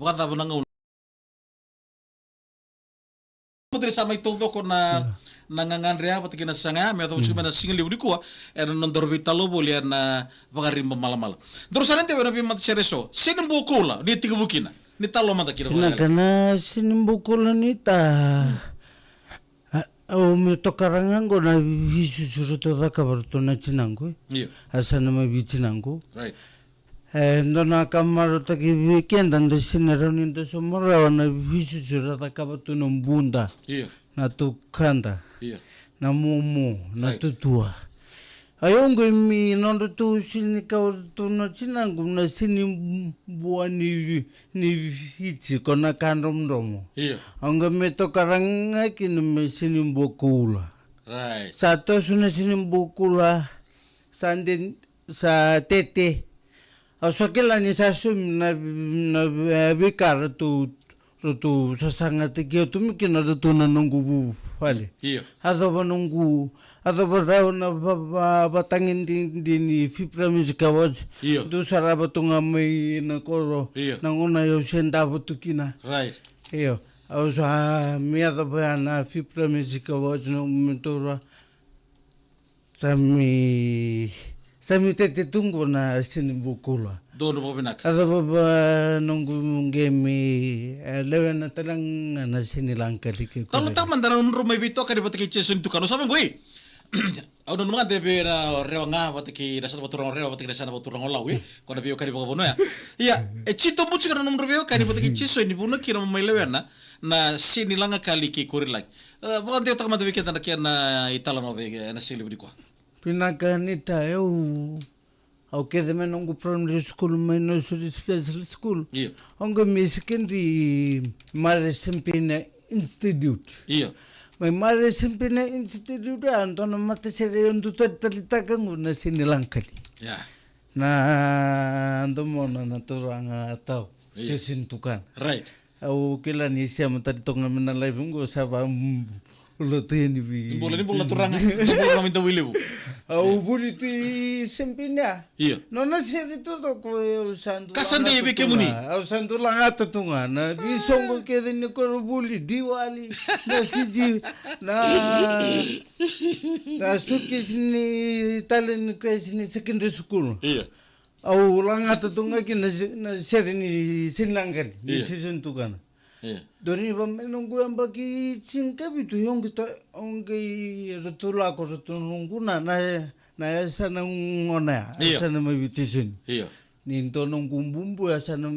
wakata bunanga putri sama itu ko na nangangandrea pati kina sanga me to sima na singli udi ko era non dorbita lo bolian na vagarimba malamala terus anante wena bi mat sereso sinimbu kula ni tiga bukina ni talo mata kira na kana sinimbu kula ni ta o me tokarangan ko na visu suruto da kabarto na chinango asana ma vichinango right ndona kamaro taki weekend anda sinero nindo somora na visu surata kabatu no mbunda na tukanda na momo na tutua ayongo mi nondo tu sini ka tu no chinangu na sini bua ni hichi kona kandom domo anga me tokaranga kinu me sini bokula right sato suna sini bokula sande sa tete Asakela ni sasum na vikar tu sasanga te kio tu mikina tu na nungu bu fale. Ado ba nungu ado ba rao na batangin din ni fipra musika waj. Tu saraba tunga mai na koro na ngona yo senda butukina. Right. Iyo. Ausa miado ba na fipra musika waj no mentora Sami tete tunggu na sini bukula. Dono po binak. Ada baba nunggu game lewe na talang na sini langka dike. Kalau tak mandara nunru may bito kadi batiki cheso itu kanu sabang gue. Auno nunga debe na rewa nga batiki dasa baturang rewa batiki dasa baturang olau gue. Kau debe kadi bono ya. Iya, cito mucu kana nunru beo kadi batiki cheso ini buno kira may lewe na sini langa kali ki kuri lagi. Bukan tiok tak mandebe kita nak na itala no be na sili budi kwa. Pinakanita eu au que de menongo primary school menno special school. Iya. Ongo mi secondary Mare Sempina Institute. Iya. Mai Mare Sempina Institute antono mata sere undu talita kangu na sinilangkali. Ya. Na andomo na turanga tau. Cesintukan. Right. Au kila ni sia mata tonga mena live ngo saba Ulo tu yang dibi. Boleh ni bola turang. Bola minta wili bu. Au buli tu sempina. Iya. Nona seri tu to ko sandu. Kasan dia beke muni. Au sandu langata tunga na di songo ke de ni ko buli diwali na fiji na suki sini talen ko sini secondary school. Iya. Au langata tunga ki na seri ni sinlangal. Ni season tu kana. Doni ba menunggu yang bagi cinta bitu yang kita ongai retula ko retulungku na sana ngona sana mabitisin. Iya. Ninto nung bumbu ya sana